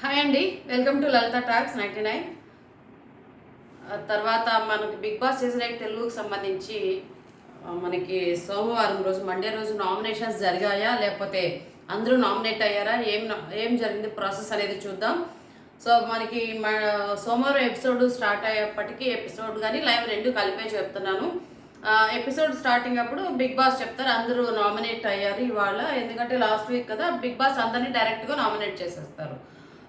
Hi అండి, welcome to Lalitha talks 99. తర్వాత మనకి బిగ్ బాస్ సీజన్ 8 తెలుగుకి సంబంధించి మనకి సోమవారం రోజు మండే రోజు నామినేషన్స్ జరిగాయా లేకపోతే అందరూ నామినేట్ అయ్యారా, ఏం జరిగింది ప్రాసెస్ అనేది చూద్దాం. సో మనకి సోమవారం ఎపిసోడ్ స్టార్ట్ అయ్యేప్పటికీ ఎపిసోడ్ కానీ లైవ్ రెండు కలిపే చెప్తున్నాను. ఎపిసోడ్ స్టార్టింగ్ అప్పుడు బిగ్ బాస్ చెప్తారు అందరూ నామినేట్ అయ్యారు ఇవాళ, ఎందుకంటే లాస్ట్ వీక్ కదా బిగ్ బాస్ అందరినీ డైరెక్ట్గా నామినేట్ చేసేస్తారు.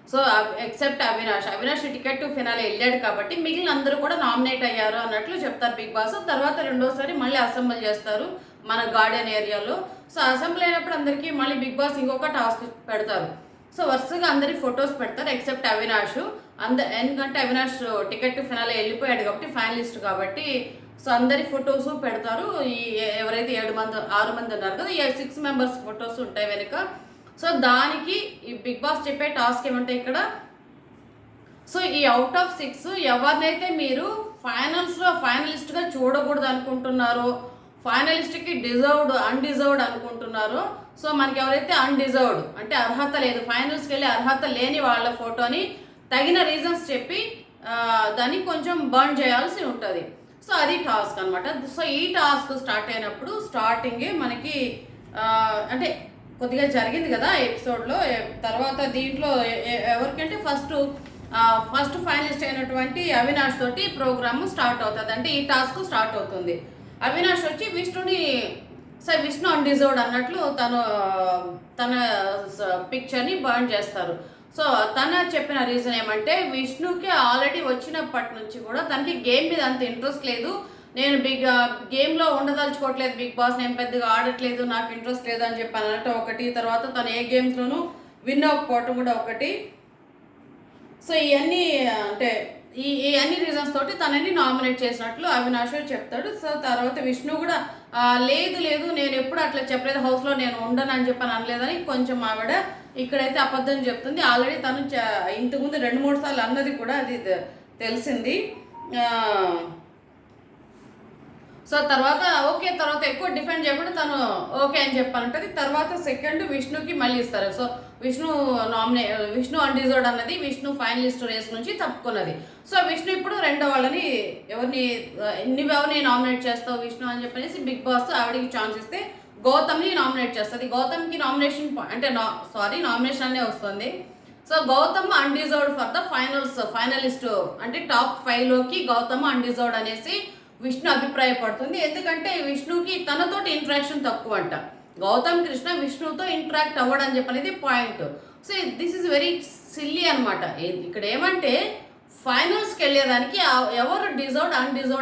So except Avinash ticket to finale వెళ్ళాడు కాబట్టి మిగిలిన అందరూ కూడా నామినేట్ అయ్యారు అన్నట్లు చెప్తారు బిగ్ బాస్. తర్వాత రెండోసారి మళ్ళీ అసెంబ్లీ చేస్తారు మన గార్డెన్ ఏరియాలో. సో అసెంబ్లీ అయినప్పుడు అందరికీ మళ్ళీ బిగ్ బాస్ ఇంకొక టాస్క్ పెడతారు. సో వరుసగా అందరి ఫొటోస్ పెడతారు ఎక్సెప్ట్ అవినాష్. ఎందుకంటే అవినాష్ టికెట్ టు ఫినాలే వెళ్ళిపోయాడు కాబట్టి ఫైనలిస్ట్ కాబట్టి. సో అందరి ఫొటోస్ పెడతారు. ఈ ఎవరైతే 6 మంది ఉన్నారు కదా, 6 మెంబర్స్ ఫొటోస్ ఉంటాయి వెనుక. సో దానికి ఈ బిగ్ బాస్ చెప్పే టాస్క్ ఏమంటాయి ఇక్కడ. సో ఈ అవుట్ ఆఫ్ 6 ఎవరినైతే మీరు ఫైనలిస్ట్గా చూడకూడదు అనుకుంటున్నారో, ఫైనలిస్ట్కి అన్డిజర్వ్డ్ అనుకుంటున్నారో, సో మనకి ఎవరైతే అన్డిజర్వ్డ్ అంటే అర్హత లేదు, ఫైనల్స్కి వెళ్ళి అర్హత లేని వాళ్ళ ఫోటోని తగిన రీజన్స్ చెప్పి దాన్ని కొంచెం బర్న్ చేయాల్సి ఉంటుంది. సో అది టాస్క్ అనమాట. సో ఈ టాస్క్ స్టార్ట్ అయినప్పుడు స్టార్టింగే మనకి అంటే కొద్దిగా జరిగింది కదా ఎపిసోడ్లో. తర్వాత దీంట్లో ఎవరికంటే ఫస్ట్ ఫైనలిస్ట్ అయినటువంటి అవినాష్ తోటి ప్రోగ్రామ్ స్టార్ట్ అవుతుంది, అంటే ఈ టాస్క్ స్టార్ట్ అవుతుంది. అవినాష్ వచ్చి విష్ణు అన్డిజర్వ్డ్ అన్నట్లు తన పిక్చర్ని బర్న్ చేస్తారు. సో తన చెప్పిన రీజన్ ఏమంటే విష్ణుకి ఆల్రెడీ వచ్చినప్పటి నుంచి కూడా తనకి గేమ్ మీద అంత ఇంట్రెస్ట్ లేదు, నేను గేమ్లో ఉండదలుచుకోవట్లేదు బిగ్ బాస్, నేను పెద్దగా ఆడట్లేదు, నాకు ఇంట్రెస్ట్ లేదు అని చెప్పి అనటం ఒకటి. తర్వాత తను ఏ గేమ్స్లోనూ విన్ అవ్వకపోవటం కూడా ఒకటి. సో ఇవన్నీ అంటే ఈ అన్ని రీజన్స్ తోటి తనని నామినేట్ చేసినట్లు అవినాష్ చెప్తాడు. సో తర్వాత విష్ణు కూడా లేదు నేను ఎప్పుడు అట్లా చెప్పలేదు, హౌస్లో నేను ఉండను అని చెప్పని అనలేదని కొంచెం ఆవిడ ఇక్కడైతే అబద్ధం చెప్తుంది. ఆల్రెడీ తను ఇంతకుముందు 2-3 సార్లు అన్నది కూడా అది తెలిసింది. సో తర్వాత ఎక్కువ డిఫెండ్ చేయకుండా తను ఓకే అని చెప్పాలంటది. తర్వాత సెకండ్ విష్ణుకి మళ్ళీ ఇస్తారు. సో విష్ణు అన్డిజర్వ్డ్ అన్నది విష్ణు ఫైనలిస్ట్ రేస్ నుంచి తప్పుకున్నది. సో విష్ణు ఇప్పుడు రెండో వాళ్ళని నువ్వెవరిని నామినేట్ చేస్తావు విష్ణు అని చెప్పనేసి బిగ్ బాస్ ఆవిడకి ఛాన్స్ ఇస్తే గౌతమ్ని నామినేట్ చేస్తుంది. గౌతమ్కి నామినేషన్ అనే వస్తుంది. So Gautam undeserved for the finalist అంటే టాప్ 5లోకి గౌతమ్ అన్డిజర్వ్డ్ అనేసి విష్ణు అభిప్రాయపడుతుంది. ఎందుకంటే విష్ణుకి తనతోటి ఇంటరాక్షన్ తక్కువ అంట. గౌతమ్ కృష్ణ విష్ణుతో ఇంటరాక్ట్ అవ్వడం చెప్పనేది point. So this is very silly అనమాట. ఇక్కడ ఏమంటే ఫైనల్స్కి వెళ్ళేదానికి ఎవరు అన్డిజర్వ్డ్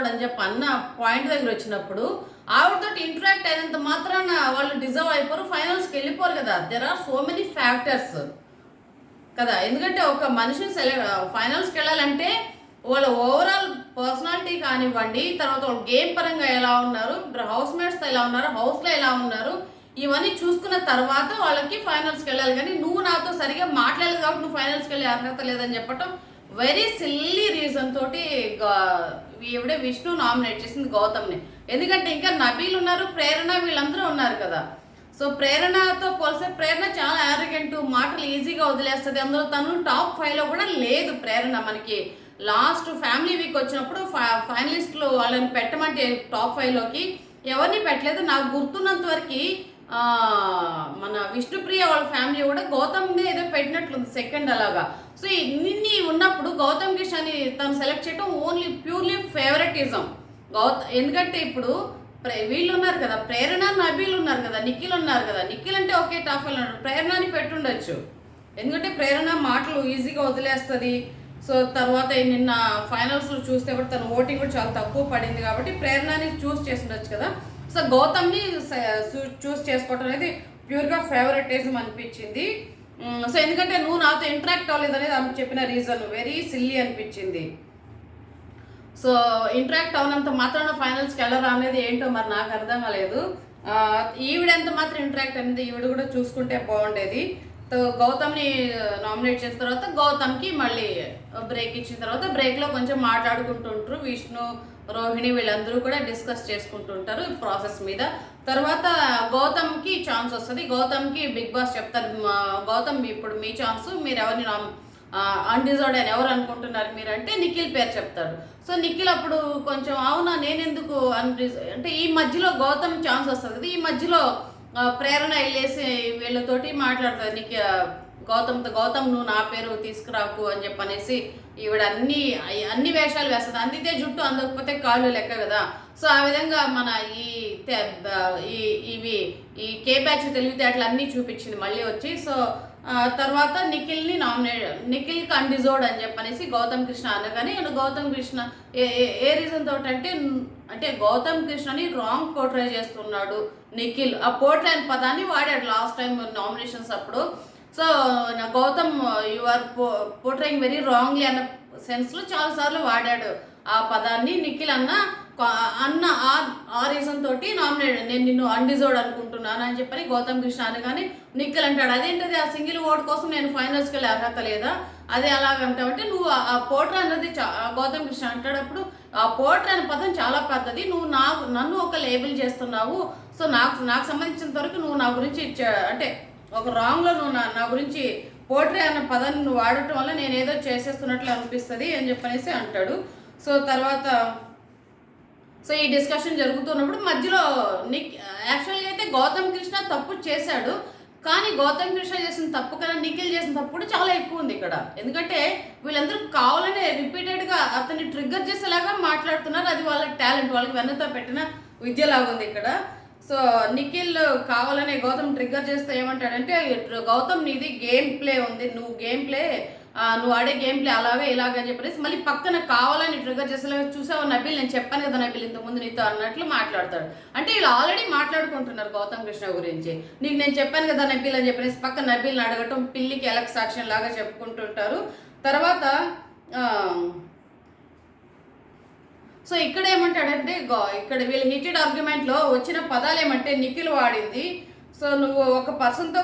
అని చెప్పి అన్న పాయింట్ దగ్గర వచ్చినప్పుడు ఆవిడతో ఇంటరాక్ట్ అయినంత మాత్రాన వాళ్ళు డిజర్వ్ అయిపోరు, ఫైనల్స్కి వెళ్ళిపోరు కదా. There are so many factors కదా. ఎందుకంటే ఒక మనిషిని ఫైనల్స్కి వెళ్ళాలంటే వాళ్ళ ఓవరాల్ పర్సనాలిటీ కానివ్వండి, తర్వాత వాళ్ళు గేమ్ పరంగా ఎలా ఉన్నారు, హౌస్ మేట్స్తో ఎలా ఉన్నారు, హౌస్లో ఎలా ఉన్నారు, ఇవన్నీ చూసుకున్న తర్వాత వాళ్ళకి ఫైనల్స్కి వెళ్ళాలి. కానీ నువ్వు నాతో సరిగా మాట్లాడలేదు కాబట్టి నువ్వు ఫైనల్స్కి వెళ్ళే అర్హత లేదని చెప్పటం వెరీ సిల్లీ రీజన్ తోటి ఎవడే విష్ణు నామినేట్ చేసింది గౌతమ్ని. ఎందుకంటే ఇంకా నబీల్ ఉన్నారు, ప్రేరణ, వీళ్ళందరూ ఉన్నారు కదా. సో ప్రేరణతో పోలిస్తే ప్రేరణ చాలా యారగెంట్, మాటలు ఈజీగా వదిలేస్తుంది. అందులో తను టాప్ 5లో కూడా లేదు ప్రేరణ. మనకి లాస్ట్ ఫ్యామిలీ వీక్ వచ్చినప్పుడు ఫైనలిస్టులు వాళ్ళని పెట్టమంటే టాప్ 5లోకి ఎవరిని పెట్టలేదు. నాకు గుర్తున్నంత వరకు మన విష్ణుప్రియ వాళ్ళ ఫ్యామిలీ కూడా గౌతమ్ని ఏదో పెట్టినట్లుంది సెకండ్ అలాగా. సో ఇన్ని ఉన్నప్పుడు గౌతమ్ కిషన్ని తను సెలెక్ట్ చేయడం ప్యూర్లీ ఫేవరెటిజం. ఎందుకంటే ఇప్పుడు వీళ్ళు ఉన్నారు కదా, ప్రేరణ, నబీల్ ఉన్నారు కదా, నిఖిల్ ఉన్నారు కదా. నిఖిల్ అంటే ఓకే టాప్ 5 ఉన్నారు, ప్రేరణని పెట్టుండొచ్చు. ఎందుకంటే ప్రేరణ మాటలు ఈజీగా వదిలేస్తుంది. సో తర్వాత నిన్న ఫైనల్స్లో చూస్తే కూడా తన ఓటింగ్ కూడా చాలా తక్కువ పడింది కాబట్టి ప్రేరణని చూస్ చేసి ఉండొచ్చు కదా. సో గౌతమ్ని చూస్ చేసుకోవటం అనేది ప్యూర్గా ఫేవరెటిజం అనిపించింది. సో ఎందుకంటే నువ్వు నాతో ఇంటరాక్ట్ అవ్వలేదు అనేది ఆమె చెప్పిన రీజన్ వెరీ సిల్లీ అనిపించింది. సో ఇంటరాక్ట్ అవునంత మాత్రాన ఫైనల్స్కి వెళ్ళరా అనేది ఏంటో మరి నాకు అర్థం కాలేదు. ఈవిడ ఎంత మాత్రం ఇంటరాక్ట్ అనేది ఈవిడ కూడా చూసుకుంటే బాగుండేది. గౌతమ్ని నామినేట్ చేసిన తర్వాత గౌతమ్కి మళ్ళీ బ్రేక్ ఇచ్చిన తర్వాత బ్రేక్లో కొంచెం మాట్లాడుకుంటుంటారు. విష్ణు, రోహిణి వీళ్ళందరూ కూడా డిస్కస్ చేసుకుంటుంటారు ఈ ప్రాసెస్ మీద. తర్వాత గౌతమ్కి ఛాన్స్ వస్తుంది. గౌతమ్కి బిగ్ బాస్ చెప్తారు, గౌతమ్ ఇప్పుడు మీ ఛాన్స్, మీరు ఎవరిని అన్డిజర్వ్డ్ అని ఎవరు అనుకుంటున్నారు మీరు అంటే నిఖిల్ పేరు చెప్తాడు. సో నిఖిల్ అప్పుడు కొంచెం అవునా నేనెందుకు అంటే ఈ మధ్యలో గౌతమ్ ఛాన్స్ వస్తుంది కదా, ఈ మధ్యలో ప్రేరణ వెళ్ళేసి వీళ్ళతోటి మాట్లాడుతుంది నీకు గౌతమ్ నువ్వు నా పేరు తీసుకురాకు అని చెప్పనేసి ఈవిడ అన్ని వేషాలు వేస్తుంది. అందితే జుట్టు అందకపోతే కాళ్ళు లెక్క కదా. సో ఆ విధంగా మన ఇవి ఈ కే బ్యాచ్ తెలివితేటలు అన్నీ చూపించింది మళ్ళీ వచ్చి. సో తర్వాత నిఖిల్కి అన్డిజర్వ్డ్ అని చెప్పనేసి గౌతమ్ కృష్ణ అనగానే గౌతమ్ కృష్ణ ఏ రీజన్ తోటి అంటే గౌతమ్ కృష్ణని రాంగ్ పోర్ట్రే చేస్తున్నాడు నిఖిల్. ఆ పోర్ట్రే అనే పదాన్ని వాడాడు లాస్ట్ టైం నామినేషన్స్ అప్పుడు. So Gautam you are portraying very wrongly అన్న సెన్స్లో చాలాసార్లు వాడాడు ఆ పదాన్ని. నిఖిల్ అన్న ఆ రీజన్ తోటి నేను నిన్ను అన్డిజర్వ్డ్ అనుకుంటున్నాను అని చెప్పని గౌతమ్ కృష్ణ అనగానే నిఖిల్ అంటాడు అదేంటది ఆ సింగిల్ ఓట్ కోసం నేను ఫైనల్స్కి వెళ్ళే అర్హత లేదా, అదే అలాగంటావంటే నువ్వు ఆ పోర్ట్రే అన్నది గౌతమ్ కృష్ణ అంటాడు. అప్పుడు ఆ పోర్ట్రే అనే పదం చాలా పెద్దది, నువ్వు నన్ను ఒక లేబుల్ చేస్తున్నావు. సో నాకు సంబంధించినంత వరకు నువ్వు నా గురించి అంటే ఒక రాంగ్లో నువ్వు నా గురించి పోర్ట్రే అన్న పదాన్ని నువ్వు వాడటం వల్ల నేను ఏదో చేసేస్తున్నట్లు అనిపిస్తుంది అని చెప్పనేసి అంటాడు. సో తర్వాత ఈ డిస్కషన్ జరుగుతున్నప్పుడు మధ్యలో యాక్చువల్గా అయితే గౌతమ్ కృష్ణ తప్పు చేశాడు, కానీ గౌతమ్ కృష్ణ చేసిన తప్పు కన్నా నిఖిల్ చేసిన తప్పు కూడా చాలా ఎక్కువ ఉంది ఇక్కడ. ఎందుకంటే వీళ్ళందరూ కావాలనే రిపీటెడ్గా అతన్ని ట్రిగ్గర్ చేసేలాగా మాట్లాడుతున్నారు. అది వాళ్ళ టాలెంట్, వాళ్ళకి వెన్నతో పెట్టిన విద్యలాగా ఉంది ఇక్కడ. సో నిఖిల్ కావాలనే గౌతమ్ ట్రిగ్గర్ చేస్తే ఏమంటాడంటే గౌతమ్ నీది గేమ్ ప్లే ఉంది, నువ్వు ఆడే గేమ్ ప్లే అలాగే ఇలాగని చెప్పేసి మళ్ళీ పక్కన కావాలని ట్రిగ్గర్ చేసేలాగా చూసావు నబిల్, నేను చెప్పాను కదా నబిల్ ఇంతకుముందు నీతో అన్నట్లు మాట్లాడతాడు. అంటే వీళ్ళు ఆల్రెడీ మాట్లాడుకుంటున్నారు గౌతమ్ కృష్ణ గురించి. నీకు నేను చెప్పాను కదా నబిల్ అని చెప్పేసి పక్కన నబిల్ని అడగటం పిల్లికి ఎలక్ సాక్ష్యం లాగా చెప్పుకుంటుంటారు. తర్వాత సో ఇక్కడ ఏమంటాడంటే ఇక్కడ వీళ్ళ హీటెడ్ ఆర్గ్యుమెంట్లో వచ్చిన పదాలు ఏమంటే నిఖిల్ వాడింది. సో నువ్వు ఒక పర్సన్తో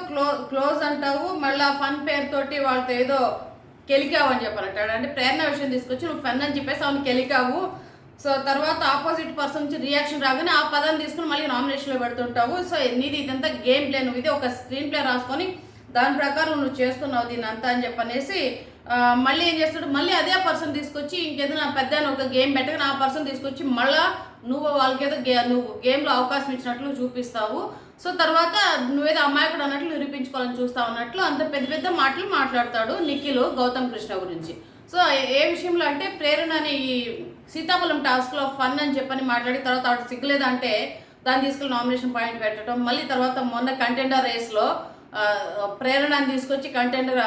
క్లోజ్ అంటావు, మళ్ళీ ఆ ఫన్ పేరుతోటి వాళ్ళతో ఏదో కెలికావు అని చెప్పారంటాడు. అంటే ప్రేరణ విషయం తీసుకొచ్చి నువ్వు ఫన్ అని చెప్పేసి అవును కెలికావు. సో తర్వాత ఆపోజిట్ పర్సన్ నుంచి రియాక్షన్ రాగానే ఆ పదాన్ని తీసుకుని మళ్ళీ నామినేషన్లో పెడుతుంటావు. సో నీది ఇదంతా గేమ్ ప్లే, నువ్వు ఇది ఒక స్క్రీన్ ప్లే రాసుకొని దాని ప్రకారం నువ్వు చేస్తున్నావు దీని అంతా అని చెప్పనేసి మళ్ళీ ఏం చేస్తాడు, మళ్ళీ అదే పర్సన్ తీసుకొచ్చి ఇంకేదైనా పెద్ద ఒక గేమ్ పెట్టగా ఆ పర్సన్ తీసుకొచ్చి మళ్ళీ నువ్వు వాళ్ళకేదో నువ్వు గేమ్లో అవకాశం ఇచ్చినట్లు చూపిస్తావు. సో తర్వాత నువ్వేదో అమ్మాయికుడు అన్నట్లు నిరూపించుకోవాలని చూస్తావు అన్నట్లు అంత పెద్ద పెద్ద మాటలు మాట్లాడతాడు నిఖిల్ గౌతమ్ కృష్ణ గురించి. సో ఏ విషయంలో అంటే ప్రేరణ అనే ఈ సీతాఫలం టాస్క్లో ఫన్ అని చెప్పని మాట్లాడి తర్వాత ఆవిడ సిగ్గులేదంటే దాన్ని తీసుకెళ్ళి నామినేషన్ పాయింట్ పెట్టడం, మళ్ళీ తర్వాత మొన్న కంటెండర్ రేస్లో ప్రేరణని తీసుకొచ్చి కంటెండర్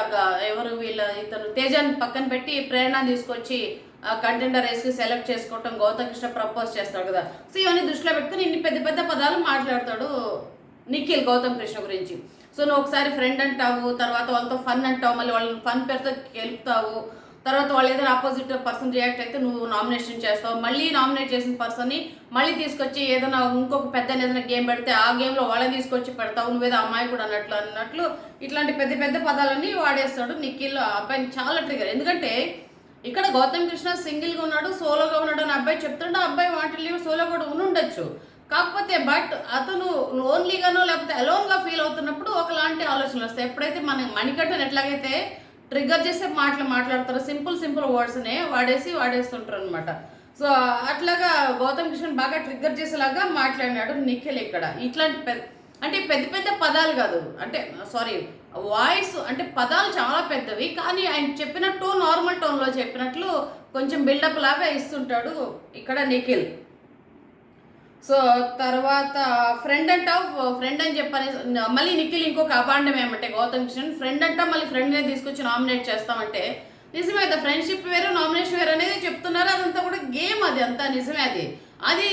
ఇతను తేజాన్ని పక్కన పెట్టి ప్రేరణని తీసుకొచ్చి కంటెండర్ రేస్కి సెలెక్ట్ చేసుకోవటం గౌతమ్ కృష్ణ ప్రపోజ్ చేస్తాడు కదా. సో ఇవన్నీ దృష్టిలో పెట్టుకుని ఇన్ని పెద్ద పెద్ద పదాలు మాట్లాడతాడు నిఖిల్ గౌతమ్ కృష్ణ గురించి. సో నువ్వు ఒకసారి ఫ్రెండ్ అంటావు, తర్వాత వాళ్ళతో ఫన్ అంటావు, మళ్ళీ వాళ్ళని ఫన్ పేరుతో గెలుపుతావు, తర్వాత వాళ్ళు ఏదైనా ఆపోజిట్ పర్సన్ రియాక్ట్ అయితే నువ్వు నామినేషన్ చేస్తావు, మళ్ళీ నామినేట్ చేసిన పర్సన్ని మళ్ళీ తీసుకొచ్చి ఏదైనా ఇంకొక పెద్ద ఏదైనా గేమ్ పెడితే ఆ గేమ్లో వాళ్ళని తీసుకొచ్చి పెడతావు, నువ్వేదో అమ్మాయి కూడా అన్నట్లు ఇట్లాంటి పెద్ద పెద్ద పదాలన్నీ వాడేస్తాడు నిఖిల్. అబ్బాయిని చాలా ట్రిగర్. ఎందుకంటే ఇక్కడ గౌతమ్ కృష్ణ సింగిల్గా ఉన్నాడు, సోలోగా ఉన్నాడు అని అబ్బాయి చెప్తుంటే అబ్బాయి వాటిల్లో సోలో కూడా ఉండొచ్చు. కాకపోతే బట్ అతను లోన్లీగానో లేకపోతే అలోన్గా ఫీల్ అవుతున్నప్పుడు ఒకలాంటి ఆలోచనలు వస్తాయి. ఎప్పుడైతే మనం మణికట్టుని ఎట్లాగైతే ట్రిగ్గర్ చేసే మాట్లాడతారు, సింపుల్ వర్డ్స్నే వాడేస్తుంటారు అనమాట. సో అట్లాగా గౌతమ్ కృష్ణ బాగా ట్రిగ్గర్ చేసేలాగా మాట్లాడినాడు నిఖిల్ ఇక్కడ. ఇట్లాంటి పెద్ద పెద్ద పదాలు కాదు, అంటే సారీ వాయిస్ అంటే పదాలు చాలా పెద్దవి, కానీ ఆయన చెప్పిన టోన్ నార్మల్ టోన్లో చెప్పినట్లు కొంచెం బిల్డప్ లాగా ఇస్తుంటాడు ఇక్కడ నిఖిల్. సో తర్వాత ఫ్రెండ్ అని చెప్పని మళ్ళీ నిఖిల్ ఇంకొక అపాండం ఏమంటే గౌతమ్ కృష్ణ ఫ్రెండ్ అంటాం, మళ్ళీ ఫ్రెండ్నే తీసుకొచ్చి నామినేట్ చేస్తామంటే నిజమే కదా, ఫ్రెండ్షిప్ వేరు నామినేషన్ వేరు అనేది చెప్తున్నారు. అదంతా కూడా గేమ్, అది అంతా నిజమే. అది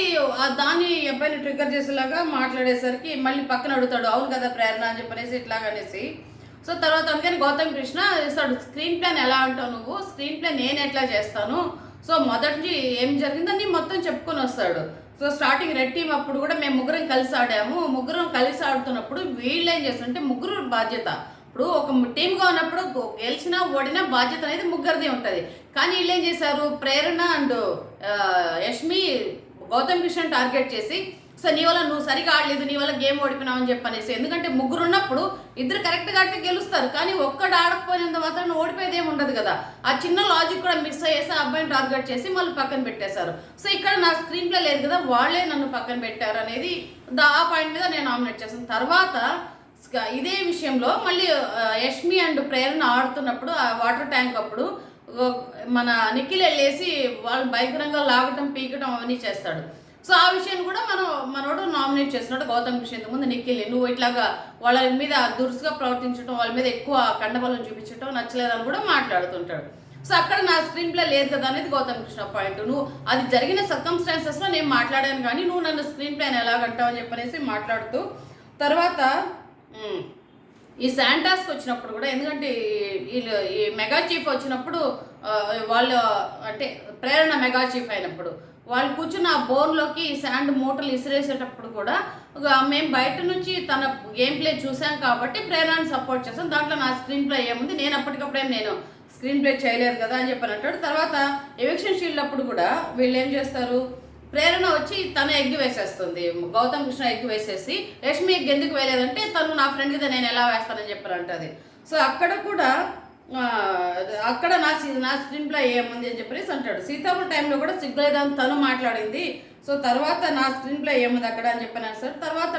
దాన్ని అబ్బాయిని ట్రిగ్గర్ చేసేలాగా మాట్లాడేసరికి మళ్ళీ పక్కన అడుగుతాడు అవును కదా ప్రేరణ అని చెప్పనేసి ఇట్లాగనేసి. సో తర్వాత అందుకని గౌతమ్ కృష్ణ ఇస్తాడు స్క్రీన్ ప్లాన్ ఎలా అంటావు నువ్వు, స్క్రీన్ ప్లాన్ నేను ఎట్లా చేస్తాను, సో మొదటి ఏం జరిగిందని మొత్తం చెప్పుకొని వస్తాడు. సో స్టార్టింగ్ రెడ్ టీమ్ అప్పుడు కూడా మేము ముగ్గురం కలిసి ఆడాము, ముగ్గురం కలిసి ఆడుతున్నప్పుడు వీళ్ళు ఏం చేస్తారంటే ముగ్గురు బాధ్యత. ఇప్పుడు ఒక టీమ్గా ఉన్నప్పుడు గెలిచినా ఓడినా బాధ్యత అనేది ముగ్గురిది ఉంటుంది. కానీ వీళ్ళు ఏం చేశారు, ప్రేరణ అండ్ యష్మి గౌతమ్ కృష్ణ టార్గెట్ చేసి సో నీ వల్ల నువ్వు సరిగా ఆడలేదు, నీ వల్ల గేమ్ ఓడిపోయినావు అని చెప్పనేసి. ఎందుకంటే ముగ్గురు ఉన్నప్పుడు ఇద్దరు కరెక్ట్గా ఆడితే గెలుస్తారు, కానీ ఒక్కడు ఆడకపోయినంత మాత్రం ఓడిపోయేది ఏమి ఉండదు కదా. ఆ చిన్న లాజిక్ కూడా మిస్ అయ్యేసి ఆ అబ్బాయిని టార్గెట్ చేసి మళ్ళీ పక్కన పెట్టేశారు. సో ఇక్కడ నా స్క్రీన్ ప్లే లేదు కదా, వాళ్ళే నన్ను పక్కన పెట్టారు అనేది ఆ పాయింట్ మీద నేను నామినేట్ చేశాను. తర్వాత ఇదే విషయంలో మళ్ళీ యష్మి అండ్ ప్రేరణ ఆడుతున్నప్పుడు ఆ వాటర్ ట్యాంక్ అప్పుడు మన నిఖిల్ వెళ్ళేసి వాళ్ళు భయంకరంగా లాగటం పీకటం అవన్నీ చేస్తాడు. సో ఆ విషయాన్ని కూడా మనోడు నామినేట్ చేస్తున్నాడు గౌతమ్ కృష్ణ. ఇంతకుముందు నిఖిల్ నువ్వు ఇట్లాగా వాళ్ళ మీద దురుసుగా ప్రవర్తించడం, వాళ్ళ మీద ఎక్కువ కండబలం చూపించడం నచ్చలేదని కూడా మాట్లాడుతుంటాడు. సో అక్కడ నా స్క్రీన్ ప్లే లేదు కదా అనేది గౌతమ్ కృష్ణ పాయింట్. నువ్వు అది జరిగిన సర్కమ్స్టాన్సెస్లో నేను మాట్లాడాను, కానీ నువ్వు నన్ను స్క్రీన్ ప్లేని ఎలాగంటావు అని చెప్పనేసి మాట్లాడుతూ తర్వాత ఈ శాంటాస్కి వచ్చినప్పుడు కూడా, ఎందుకంటే వీళ్ళు ఈ మెగా చీఫ్ వచ్చినప్పుడు వాళ్ళు అంటే ప్రేరణ మెగా చీఫ్ అయినప్పుడు వాళ్ళు కూర్చున్న ఆ బోన్లోకి శాండ్ మూటలు ఇసిరేసేటప్పుడు కూడా మేము బయట నుంచి తన గేమ్ ప్లే చూసాం కాబట్టి ప్రేరణని సపోర్ట్ చేస్తాం, దాంట్లో నా స్క్రీన్ ప్లే ఏముంది, నేను అప్పటికప్పుడే నేను స్క్రీన్ ప్లే చేయలేదు కదా అని చెప్పని అంటాడు. తర్వాత ఎవిక్షన్ షీల్డ్ అప్పుడు కూడా వీళ్ళు ఏం చేస్తారు, ప్రేరణ వచ్చి తను ఎగ్గు వేసేస్తుంది, గౌతమ్ కృష్ణ ఎగ్గు వేసేసి యష్మి ఎగ్గు ఎందుకు వేయలేదంటే తను నా ఫ్రెండ్ కదా నేను ఎలా వేస్తానని చెప్పారంటది. సో అక్కడ కూడా అక్కడ నా స్క్రీన్ ప్లే ఏముంది అని చెప్పేసి అంటాడు. సీతాఫల టైంలో కూడా సిగ్గులేదని తను మాట్లాడింది, సో తర్వాత నా స్క్రీన్ ప్లే ఏముంది అక్కడ అని చెప్పాను సార్. తర్వాత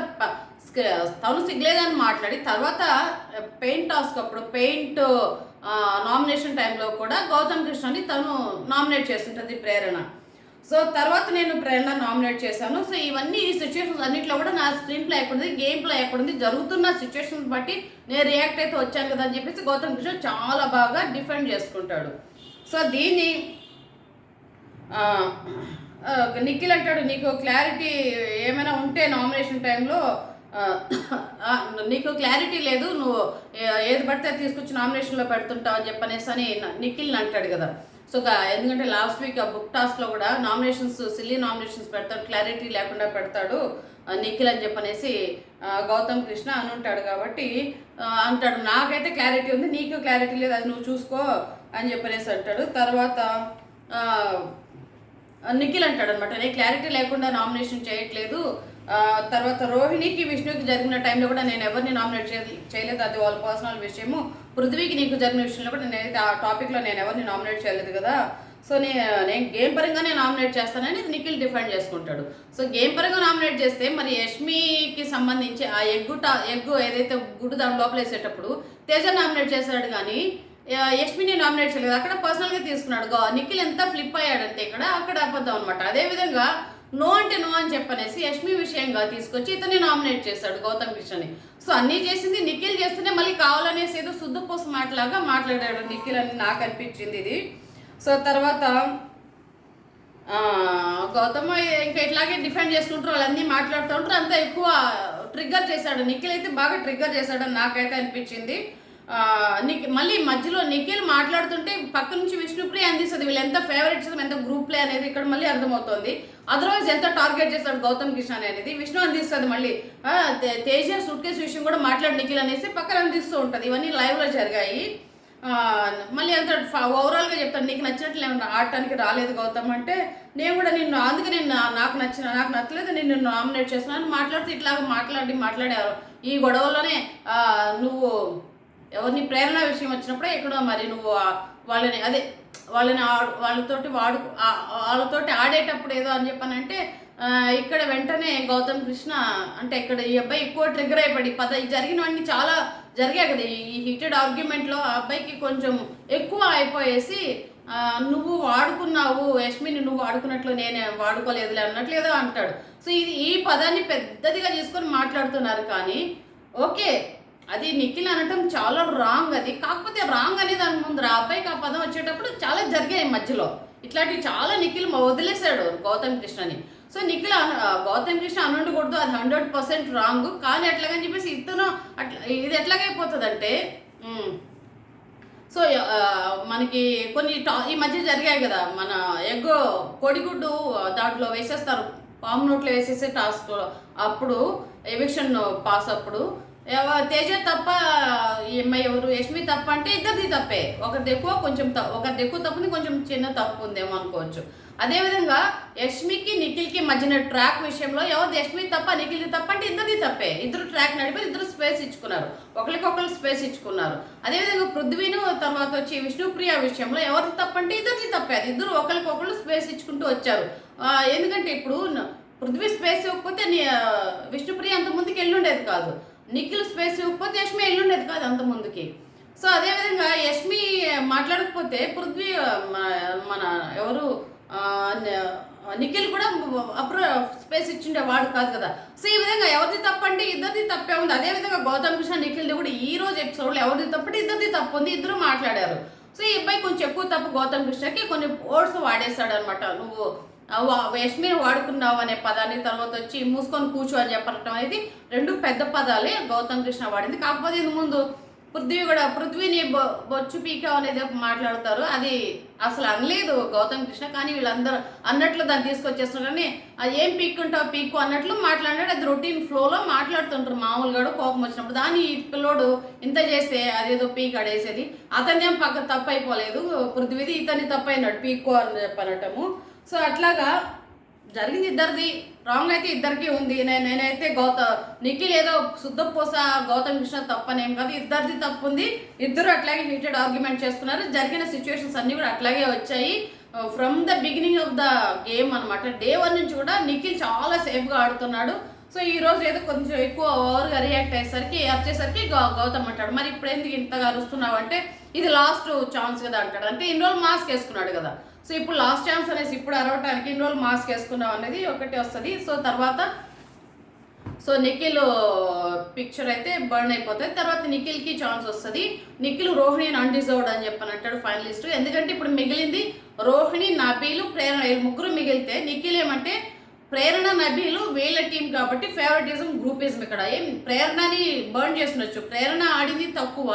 తను సిగ్గులేదని మాట్లాడి తర్వాత పెయింట్ టాస్క్ అప్పుడు పెయింట్ నామినేషన్ టైంలో కూడా గౌతమ్ కృష్ణని తను నామినేట్ చేస్తుంటుంది ప్రేరణ. సో తర్వాత నేను ప్రేరణ నామినేట్ చేశాను. సో ఇవన్నీ ఈ సిచ్యువేషన్స్ అన్నింటిలో కూడా నా స్క్రీన్ ప్లే ఎక్కడుంది, గేమ్ ప్లే ఎక్కడుంది, జరుగుతున్న సిచ్యువేషన్స్ బట్టి నేను రియాక్ట్ అయితే వచ్చాను కదా అని చెప్పేసి గౌతమ్ కృష్ణ చాలా బాగా డిఫెండ్ చేసుకుంటాడు. సో దీన్ని నిఖిల్ అంటాడు, నీకు క్లారిటీ ఏమైనా ఉంటే నామినేషన్ టైంలో నీకు క్లారిటీ లేదు, నువ్వు ఏది పడితే తీసుకొచ్చి నామినేషన్లో పెడుతుంటావు అని చెప్పనేసి అని నిఖిల్ని అంటాడు కదా. సో ఎందుకంటే లాస్ట్ వీక్ ఆ బుక్ టాస్క్లో కూడా నామినేషన్స్ సిల్లీ నామినేషన్స్ పెడతాడు, క్లారిటీ లేకుండా పెడతాడు నిఖిల్ అని చెప్పనేసి గౌతమ్ కృష్ణ అని ఉంటాడు. కాబట్టి అంటాడు నాకైతే క్లారిటీ ఉంది, నీకు క్లారిటీ లేదు, అది నువ్వు చూసుకో అని చెప్పనేసి అంటాడు. తర్వాత నిఖిల్ అంటాడు అనమాట, నేను క్లారిటీ లేకుండా నామినేషన్ చేయట్లేదు, తర్వాత రోహిణికి విష్ణుకి జరిగిన టైంలో కూడా నేను ఎవరిని నామినేట్ చేయలేదు, అది వాళ్ళ పర్సనల్ విషయము, పృథ్వీకి నీకు జరిగిన విషయంలో కూడా నేనైతే ఆ టాపిక్లో నేను ఎవరిని నామినేట్ చేయలేదు కదా, సో నేను గేమ్ పరంగానే నామినేట్ చేస్తానని నిఖిల్ డిఫెండ్ చేసుకుంటాడు. సో గేమ్ పరంగా నామినేట్ చేస్తే మరి యష్మికి సంబంధించి ఆ ఎగ్గు ఏదైతే గుడ్డు దాని లోపల వేసేటప్పుడు తేజ నామినేట్ చేశాడు, కానీ యష్మిని నామినేట్ చేయలేదు, అక్కడ పర్సనల్గా తీసుకున్నాడు. నిఖిల్ ఎంత ఫ్లిప్ అయ్యాడంటే అక్కడ అబద్ధం అనమాట. అదేవిధంగా నో అంటే నో అని చెప్పనేసి యష్మి విషయంగా తీసుకొచ్చి ఇతన్ని నామినేట్ చేశాడు గౌతమ్ కృష్ణని. సో అన్నీ చేసింది నిఖిల్ చేస్తేనే మళ్ళీ కావాలనేసి ఏదో శుద్ధపోసు మాటలాగా మాట్లాడాడు నిఖిల్ అని నాకు అనిపించింది ఇది. సో తర్వాత గౌతమ్ ఇంకా ఇట్లాగే డిఫెండ్ చేసుకుంటారు, వాళ్ళన్నీ మాట్లాడుతూ ఉంటారు, అంతా ఎక్కువ ట్రిగ్గర్ చేశాడు నిఖిల్ అయితే, బాగా ట్రిగ్గర్ చేశాడని నాకైతే అనిపించింది. మళ్ళీ మధ్యలో నిఖిల్ మాట్లాడుతుంటే పక్క నుంచి విష్ణుప్రియ అందిస్తుంది, వీళ్ళు ఎంత ఫేవరెట్స్ ఎంత గ్రూప్ ప్లే అనేది ఇక్కడ మళ్ళీ అర్థమవుతుంది. అదర్వైజ్ ఎంత టార్గెట్ చేస్తాడు గౌతమ్ కృష్ణ అనేది విష్ణు అందిస్తుంది. మళ్ళీ తేజ సూట్ కేసు విషయం కూడా మాట్లాడు నిఖిల్ అనేసి పక్కన అందిస్తూ ఉంటుంది. ఇవన్నీ లైవ్లో జరిగాయి. మళ్ళీ అంత ఓవరాల్గా చెప్తాను, నీకు నచ్చినట్లు ఏమన్నా ఆడటానికి రాలేదు గౌతమ్ అంటే, నేను కూడా నిన్ను అందుకే నేను నాకు నచ్చలేదు నేను నామినేట్ చేస్తున్నాను మాట్లాడుతూ ఇట్లాగా మాట్లాడారు. ఈ గొడవలోనే నువ్వు ఎవరిని ప్రేరణ విషయం వచ్చినప్పుడే ఎక్కడో మరి నువ్వు వాళ్ళని వాళ్ళతోటి ఆడేటప్పుడు ఏదో అని చెప్పానంటే ఇక్కడ వెంటనే గౌతమ్ కృష్ణ అంటే ఇక్కడ ఈ అబ్బాయి ఎక్కువ ట్రిగ్గర్ అయిపడి జరిగినవన్నీ చాలా జరిగాయి కదా ఈ హీటెడ్ ఆర్గ్యుమెంట్లో, ఆ అబ్బాయికి కొంచెం ఎక్కువ అయిపోయేసి నువ్వు వాడుకున్నావు యష్మిని, నువ్వు వాడుకున్నట్లు నేనే వాడుకోలేదులే అన్నట్లు ఏదో అంటాడు. సో ఈ పదాన్ని పెద్దదిగా తీసుకొని మాట్లాడుతున్నారు, కానీ ఓకే అది నిఖిల్ అనటం చాలా రాంగ్. అది కాకపోతే రాంగ్ అనేది దాని ముందు ఆ అబ్బాయికి ఆ పదం వచ్చేటప్పుడు చాలా జరిగాయి మధ్యలో, ఇట్లాంటివి చాలా నిఖిల్ వదిలేశాడు గౌతమ్ కృష్ణని. సో నిఖిల్ గౌతమ్ కృష్ణ అనకూడదు, అది 100% రాంగ్, కానీ ఎట్లాగని చెప్పేసి ఇతను ఇది ఎట్లాగైపోతుంది అంటే సో మనకి కొన్ని ఈ మధ్య జరిగాయి కదా, మన ఎగ్ కోడిగుడ్డు దాంట్లో వేసేస్తారు, పాము నోట్లో వేసేసే టాస్క్ అప్పుడు ఎవిక్షన్ పాస్ అప్పుడు తేజ తప్ప ఎవరు యష్మి తప్ప అంటే ఇద్దరిది తప్పే, ఒకరిది ఎక్కువ కొంచెం ఒకరిది ఎక్కువ తప్పుంది, కొంచెం చిన్న తప్పు ఉందేమో అనుకోవచ్చు. అదేవిధంగా యష్మికి నిఖిల్కి మధ్యన ట్రాక్ విషయంలో ఎవరిది యష్మి తప్ప నిఖిల్ది తప్ప అంటే ఇద్దరిది తప్పే. ఇద్దరు ట్రాక్ నడిపారు, ఇద్దరు స్పేస్ ఇచ్చుకున్నారు, ఒకరికొకరు స్పేస్ ఇచ్చుకున్నారు. అదేవిధంగా పృథ్వీను తర్వాత వచ్చి విష్ణుప్రియ విషయంలో ఎవరిది తప్పంటే ఇద్దరిది తప్పే. అది ఇద్దరు ఒకరికొకరు స్పేస్ ఇచ్చుకుంటూ వచ్చారు. ఎందుకంటే ఇప్పుడు పృథ్వీ స్పేస్ ఇవ్వకపోతే విష్ణుప్రియ అంత ముందుకి వెళ్ళుండేది కాదు, నిఖిల్ స్పేస్ ఇవ్వకపోతే యష్మి వెళ్ళుండేది కాదు అంత ముందుకి. సో అదేవిధంగా యష్మి మాట్లాడకపోతే పృథ్వీ మన ఎవరు నిఖిల్ కూడా అప్పుడు స్పేస్ ఇచ్చిండే వాడు కాదు కదా. సో ఈ విధంగా ఎవరిది తప్పంటే ఇద్దరిది తప్పే ఉంది. అదేవిధంగా గౌతమ్ కృష్ణ నిఖిల్ది కూడా ఈ రోజు ఎపిసోడ్లో ఎవరిది తప్పంటే ఇద్దరిది తప్పు ఉంది, ఇద్దరు మాట్లాడారు. సో ఈ అబ్బాయి కొంచెం ఎక్కువ తప్పు గౌతమ్ కృష్ణకి కొన్ని వర్డ్స్ వాడేస్తాడు అనమాట. నువ్వు యష్మిని వాడుకున్నావు అనే పదాన్ని, తర్వాత వచ్చి మూసుకొని కూర్చో అని చెప్పడం అనేది రెండు పెద్ద పదాలే గౌతమ్ కృష్ణ వాడింది. కాకపోతే ఇది ముందు పృథ్వీని బొచ్చు పీకా అనేది మాట్లాడతారు, అది అసలు అనలేదు గౌతమ్ కృష్ణ. కానీ వీళ్ళందరూ అన్నట్లు దాన్ని తీసుకొచ్చేస్తున్నారు. కానీ అది ఏం పీక్కుంటావు పీక్కు అన్నట్లు మాట్లాడాడు. అది రొటీన్ ఫ్లోలో మాట్లాడుతుంటారు మామూలుగా కోపం వచ్చినప్పుడు. దాన్ని ఈ పిల్లోడు ఇంత చేస్తే అదేదో పీక్ అడేసేది. అతనేం పక్క తప్పు అయిపోలేదు పృథ్వీది, ఇతన్ని తప్పు అయినాడు పీక్కు అని చెప్పనటము. సో అట్లాగా జరిగింది. ఇద్దరిది రాంగ్ అయితే ఇద్దరికి ఉంది. నేనైతే నిఖిల్ ఏదో శుద్ధపోస గౌతమ్ కృష్ణ తప్పనేం కాదు, ఇద్దరిది తప్పు ఉంది. ఇద్దరు అట్లాగే హీటెడ్ ఆర్గ్యుమెంట్ చేసుకున్నారు. జరిగిన సిచ్యువేషన్స్ అన్ని కూడా అట్లాగే వచ్చాయి. From the beginning of the game అనమాట. డే 1 నుంచి కూడా నిఖిల్ చాలా సేఫ్గా ఆడుతున్నాడు. సో ఈ రోజు ఏదో కొంచెం ఎక్కువ ఓవర్గా రియాక్ట్ వచ్చేసరికి గౌతమ్ అంటాడు, మరి ఇప్పుడు ఎందుకు ఇంతగా అరుస్తున్నావు అంటే ఇది లాస్ట్ ఛాన్స్ కదా అంటాడు. అంటే ఇన్ని రోజులు మాస్క్ వేసుకున్నాడు కదా, సో ఇప్పుడు లాస్ట్ ఛాన్స్ అనేసి ఇప్పుడు అరవటానికి ఇన్ని రోజులు మాస్క్ వేసుకున్నాం అనేది ఒకటి వస్తుంది. సో తర్వాత నిఖిల్ పిక్చర్ అయితే బర్న్ అయిపోతుంది. తర్వాత నిఖిల్కి ఛాన్స్ వస్తుంది. నిఖిల్ రోహిణిని అన్డిజర్వ్డ్ అని చెప్పని అంటాడు ఫైనలిస్ట్. ఎందుకంటే ఇప్పుడు మిగిలింది రోహిణి, నబీలు, ప్రేరణ, ముగ్గురు మిగిలితే నిఖిల్ ఏమంటే ప్రేరణ, నబీలు వీళ్ళ టీం కాబట్టి ఫేవరెటిజం, గ్రూపిజం. ఇక్కడ ఏం ప్రేరణని బర్న్ చేస్తుండొచ్చు. ప్రేరణ ఆడింది తక్కువ,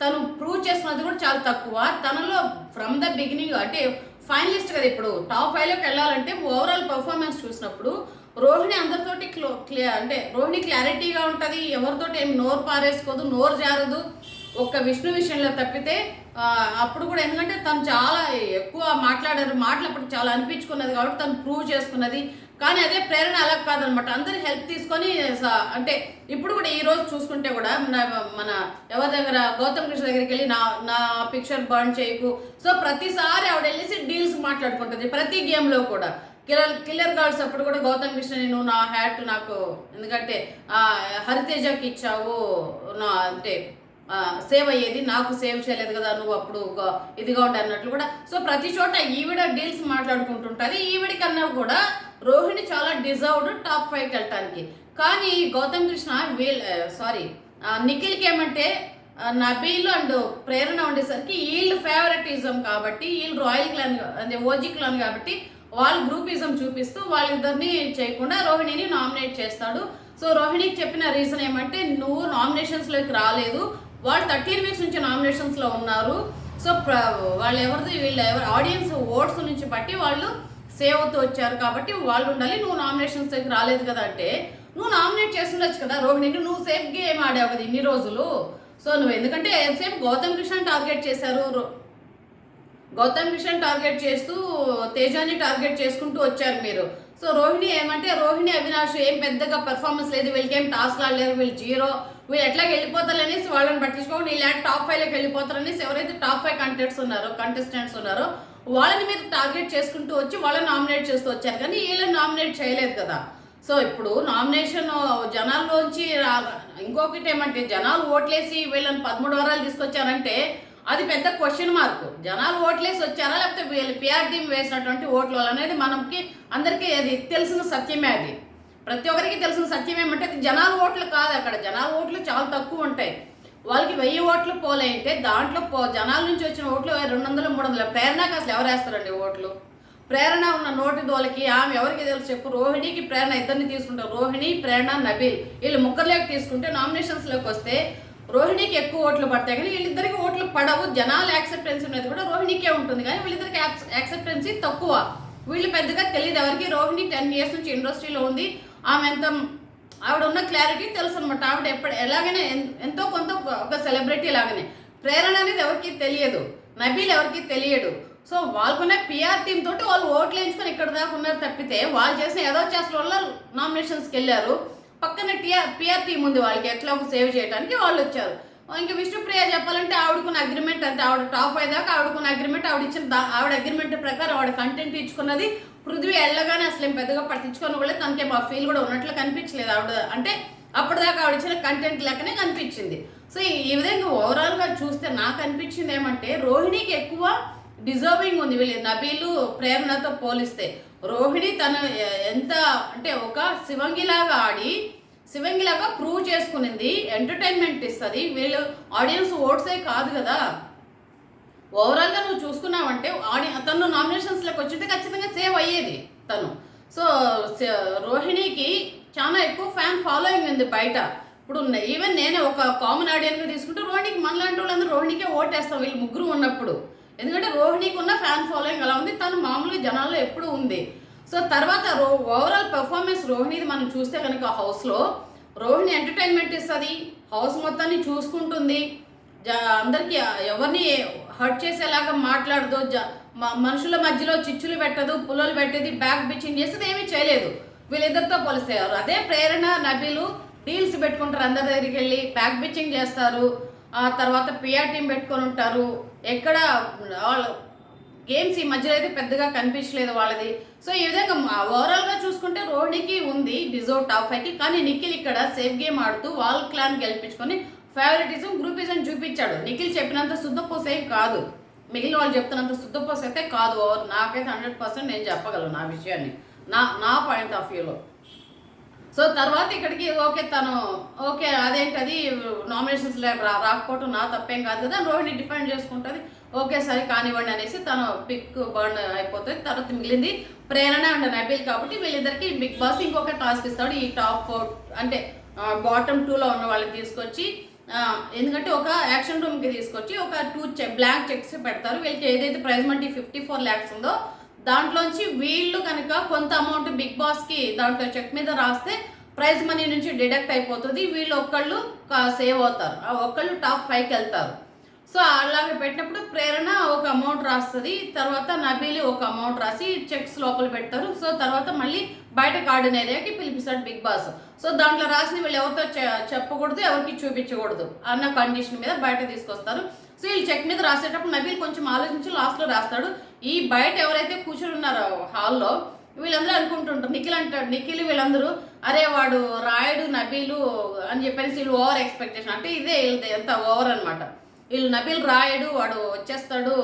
తను ప్రూవ్ చేస్తున్నది కూడా చాలా తక్కువ. తనలో ఫ్రమ్ ద బిగినింగ్ అంటే ఫైనలిస్ట్ కదా, ఇప్పుడు టాప్ 5లోకి వెళ్ళాలంటే ఓవరాల్ పర్ఫార్మెన్స్ చూసినప్పుడు రోహిణి అందరితోటి అంటే రోహిణి క్లారిటీగా ఉంటుంది, ఎవరితోటి ఏం నోరు పారేసుకోదు, నోరు జారదు, ఒక్క విష్ణు విషయంలో తప్పితే. అప్పుడు కూడా ఎందుకంటే తను చాలా ఎక్కువ మాటలు అప్పుడు చాలా అనిపించుకున్నది కాబట్టి తను ప్రూవ్ చేసుకున్నది. కానీ అదే ప్రేరణ అలా కాదనమాట, అందరి హెల్ప్ తీసుకొని అంటే ఇప్పుడు కూడా ఈ రోజు చూసుకుంటే కూడా మన ఎవరి దగ్గర గౌతమ్ కృష్ణ దగ్గరికి వెళ్ళి నా పిక్చర్ బర్న్ చేయకు. సో ప్రతిసారి ఆవిడ వెళ్ళేసి డీల్స్ మాట్లాడుకుంటుంది ప్రతి గేమ్లో కూడా. కిల్లర్ గర్ల్స్ అప్పుడు కూడా గౌతమ్ కృష్ణ నువ్వు నా హ్యాట్ నాకు ఎందుకంటే హరితేజకి ఇచ్చావు, నా అంటే సేవ్ అయ్యేది, నాకు సేవ్ చేయలేదు కదా నువ్వు అప్పుడు ఇదిగా ఉండే అన్నట్లు కూడా. సో ప్రతి చోట ఈవిడ డీల్స్ మాట్లాడుకుంటుంటుంది. ఈవిడి కన్నా కూడా రోహిణి చాలా డిజర్వ్డ్ టాప్ 5కి వెళ్ళటానికి. కానీ గౌతమ్ కృష్ణ నిఖిల్కి ఏమంటే నబీల్ అండ్ ప్రేరణ ఉండేసరికి వీళ్ళు ఫేవరెటిజం కాబట్టి, వీళ్ళు రాయల్ క్లాన్ అంటే ఓజీ క్లాన్ కాబట్టి వాళ్ళు గ్రూపిజం చూపిస్తూ వాళ్ళిద్దరిని చేయకుండా రోహిణిని నామినేట్ చేస్తాడు. సో రోహిణికి చెప్పిన రీజన్ ఏమంటే నువ్వు నామినేషన్స్లోకి రాలేదు, వాళ్ళు 13 వీక్స్ నుంచి నామినేషన్స్లో ఉన్నారు. సో వాళ్ళు వీళ్ళ ఆడియన్స్ ఓట్స్ నుంచి బట్టి వాళ్ళు సేవ్ అవుతూ వచ్చారు కాబట్టి వాళ్ళు ఉండాలి, నువ్వు నామినేషన్స్లోకి రాలేదు కదా అంటే నువ్వు నామినేట్ చేస్తుండొచ్చు కదా రోహిణిని, నువ్వు సేఫ్ గేమ్ ఆడావు కదా ఇన్ని రోజులు. సో నువ్వు ఎందుకంటే ఎంతసేపు గౌతమ్ కృష్ణ టార్గెట్ చేశారు, గౌతమ్ కృష్ణ టార్గెట్ చేస్తూ తేజాని టార్గెట్ చేసుకుంటూ వచ్చారు మీరు. సో రోహిణి ఏమంటే రోహిణి అవినాష్ ఏం పెద్దగా పెర్ఫార్మెన్స్ లేదు, వీళ్ళకి ఏం టాస్క్ ఆడలేరు, వీళ్ళు జీరో, వీళ్ళు ఎట్లా వెళ్ళిపోతారు అనేసి వాళ్ళని పట్టించుకోండి, వీళ్ళు టాప్ 5లోకి వెళ్ళిపోతారు అనేసి ఎవరైతే టాప్ 5 కంటెస్టెంట్స్ ఉన్నారో వాళ్ళని మీరు టార్గెట్ చేసుకుంటూ వచ్చి వాళ్ళని నామినేట్ చేస్తూ వచ్చారు. కానీ వీళ్ళని నామినేట్ చేయలేదు కదా. సో ఇప్పుడు నామినేషన్ జనాల్లోంచి ఇంకొకటి ఏమంటే జనాలు ఓట్లేసి వీళ్ళని 13 వారాలు తీసుకొచ్చారంటే అది పెద్ద క్వశ్చన్ మార్క్. జనాలు ఓట్లేసి వచ్చారా లేకపోతే వీళ్ళు పిఆర్ టీం వేసినటువంటి ఓట్లు అనేది మనకి అందరికీ అది తెలిసిన సత్యమే. అది ప్రతి ఒక్కరికి తెలిసిన సత్యం ఏమంటే అది జనాల ఓట్లు కాదు. అక్కడ జనాల ఓట్లు చాలా తక్కువ ఉంటాయి. వాళ్ళకి 1000 ఓట్లు పోలేంటే దాంట్లో జనాల నుంచి వచ్చిన ఓట్లు 200, 300. ప్రేరణకి అసలు ఎవరు వేస్తారండి ఓట్లు? ప్రేరణ ఉన్న నోటి దోలకి ఆమె ఎవరికి తెలుసు చెప్పు? రోహిణికి ప్రేరణ ఇద్దరిని తీసుకుంటారు, రోహిణి, ప్రేరణ, నబీల్ వీళ్ళు ముగ్గురులోకి తీసుకుంటే నామినేషన్స్లోకి వస్తే రోహిణికి ఎక్కువ ఓట్లు పడతాయి. కానీ వీళ్ళిద్దరికి ఓట్లు పడవు. జనాల యాక్సెప్టెన్సీ అనేది కూడా రోహిణికే ఉంటుంది, కానీ వీళ్ళిద్దరికి యాక్సెప్టెన్సీ తక్కువ. వీళ్ళు పెద్దగా తెలియదు ఎవరికి. రోహిణి 10 years నుంచి ఇండస్ట్రీలో ఉంది, ఆమె ఆవిడ ఉన్న క్లారిటీ తెలుసు అనమాట. ఆవిడ ఎలాగైనా ఎంతో కొంత ఒక సెలబ్రిటీ లాగానే. ప్రేరణ అనేది ఎవరికి తెలియదు, నబీల్ ఎవరికి తెలియడు, సో వాళ్ళకున్న పిఆర్ టీమ్ తోటి వాళ్ళు ఓట్లు వేయించుకొని ఇక్కడ దాకా ఉన్నారు తప్పితే వాళ్ళు చేసిన ఏదో చేసిన వల్ల నామినేషన్స్కి వెళ్ళారు. పక్కన పిఆర్ టీం ఉంది వాళ్ళకి ఎట్లా సేవ్ చేయడానికి వాళ్ళు వచ్చారు. ఇంకా విష్ణుప్రియ చెప్పాలంటే ఆవిడకున్న అగ్రిమెంట్ అంతే, ఆవిడ టాప్ అయ్యేదాకా ఆవిడకున్న అగ్రిమెంట్ ఆవిడ అగ్రిమెంట్ ప్రకారం ఆవిడ కంటెంట్ ఇచ్చుకున్నది. పృథ్వీ వెళ్ళగానే అసలు ఏం పెద్దగా పట్టించుకొని కూడా తనకేం ఆ ఫీల్ కూడా ఉన్నట్లు కనిపించలేదు ఆవిడ, అంటే అప్పటిదాకా ఆవిడ ఇచ్చిన కంటెంట్ లెక్కనే కనిపించింది. సో ఈ విధంగా ఓవరాల్గా చూస్తే నాకు అనిపించింది ఏమంటే రోహిణికి ఎక్కువ డిజర్వింగ్ ఉంది వీళ్ళు నబీలు ప్రేరణతో పోలిస్తే. రోహిణి తను ఎంత అంటే ఒక శివంగిలాగా ఆడి శివంగిలాగా ప్రూవ్ చేసుకునింది, ఎంటర్టైన్మెంట్ ఇస్తుంది. వీళ్ళు ఆడియన్స్ ఓట్సే కాదు కదా, ఓవరాల్గా నువ్వు చూసుకున్నావంటే తను నామినేషన్స్లోకి వచ్చింటే ఖచ్చితంగా సేవ్ అయ్యేది తను. సో రోహిణికి చాలా ఎక్కువ ఫ్యాన్ ఫాలోయింగ్ ఉంది బయట. ఇప్పుడు ఈవెన్ నేనే ఒక కామన్ ఆడియన్గా తీసుకుంటే రోహిణికి మనలాంటి వాళ్ళందరూ రోహిణికే ఓటేస్తాం వీళ్ళు ముగ్గురు ఉన్నప్పుడు. ఎందుకంటే రోహిణికి ఉన్న ఫ్యాన్ ఫాలోయింగ్ అలా ఉంది, తను మామూలుగా జనాల్లో ఎప్పుడు ఉంది. సో తర్వాత ఓవరాల్ పెర్ఫార్మెన్స్ రోహిణిది మనం చూస్తే కనుక హౌస్లో రోహిణి ఎంటర్టైన్మెంట్ ఇస్తుంది, హౌస్ మొత్తాన్ని చూసుకుంటుంది, అందరికీ ఎవరిని హర్ట్ చేసేలాగా మాట్లాడదు, మనుషుల మధ్యలో చిచ్చులు పెట్టదు, పుల్లలు పెట్టేది, బ్యాక్ బిచ్చింగ్ చేసేది ఏమీ చేయలేదు వీళ్ళిద్దరితో పోలిస్తే. అదే ప్రేరణ నబీలు డీల్స్ పెట్టుకుంటారు, అందరి దగ్గరికి వెళ్ళి బ్యాక్ బిచ్చింగ్ చేస్తారు, ఆ తర్వాత పిఆర్ టీం పెట్టుకొని ఉంటారు. ఎక్కడ వాళ్ళు గేమ్స్ ఈ మధ్యలో అయితే పెద్దగా కనిపించలేదు వాళ్ళది. సో ఈ విధంగా ఓవరాల్గా చూసుకుంటే రోహిణికి ఉంది డిజర్వ్ టాప్ 5కి. కానీ నిఖిల్ ఇక్కడ సేఫ్ గేమ్ ఆడుతూ వాళ్ళ క్లాన్ గెలిపించుకొని ఫేవరెటిజం గ్రూపిజం చూపించాడు. నిఖిల్ చెప్పినంత శుద్ధపోస ఏం కాదు, మిగిలిన వాళ్ళు చెప్తున్నంత శుద్ధపోస అయితే కాదు. నాకైతే 100% నేను చెప్పగలను నా విషయాన్ని, నా పాయింట్ ఆఫ్ వ్యూలో. సో తర్వాత ఇక్కడికి ఓకే అదేంటది నామినేషన్స్ రాకపోవటం నా తప్పేం కాదు కదా, రోహిణి డిఫెండ్ చేసుకుంటుంది, ఓకే సరే కానివ్వండి అనేసి తను పిక్ బర్న్ అయిపోతుంది. తర్వాత మిగిలింది ప్రేరణ అండ్ నబీల్ కాబట్టి వీళ్ళిద్దరికి బిగ్ బాస్ ఇంకొక టాస్క్ ఇస్తాడు. ఈ టాప్ 4 అంటే బాటమ్ 2లో ఉన్న వాళ్ళని తీసుకొచ్చి, ఎందుకంటే ఒక యాక్షన్ రూమ్కి తీసుకొచ్చి ఒక 2 బ్లాంక్ చెక్స్ పెడతారు. వీళ్ళకి ఏదైతే ప్రైజ్ మనీ 54 lakhs ఉందో దాంట్లోంచి వీళ్ళు కనుక కొంత అమౌంట్ బిగ్ బాస్కి దాంట్లో చెక్ మీద రాస్తే ప్రైజ్ మనీ నుంచి డిడక్ట్ అయిపోతుంది. వీళ్ళు ఒక్కళ్ళు సేవ్ అవుతారు, ఆ ఒక్కళ్ళు టాప్ 5కి వెళ్తారు. సో అలాగే పెట్టినప్పుడు ప్రేరణ ఒక అమౌంట్ రాస్తుంది, తర్వాత నబీలి ఒక అమౌంట్ రాసి చెక్స్ లోపల పెడతారు. సో తర్వాత మళ్ళీ బయట గార్డెన్ ఏరియాకి పిలిపిస్తాడు బిగ్ బాస్. సో దాంట్లో రాసిన వీళ్ళు ఎవరితో చెప్పకూడదు, ఎవరికి చూపించకూడదు అన్న కండిషన్ మీద బయట తీసుకొస్తారు. సో వీళ్ళు చెక్ మీద రాసేటప్పుడు నబీల్ కొంచెం ఆలోచించి లాస్ట్లో రాస్తాడు. ఈ బయట ఎవరైతే కూర్చొని ఉన్నారో హాల్లో వీళ్ళందరూ అనుకుంటుంటారు, నిఖిల్ వీళ్ళందరూ అరే వాడు రాయుడు నబీలు అని చెప్పేసి వీళ్ళు ఓవర్ ఎక్స్పెక్టేషన్, అంటే ఇదే వీళ్ళది ఎంత ఓవర్ అనమాట. వీళ్ళు నబీల్ రాయుడు వాడు వచ్చేస్తాడు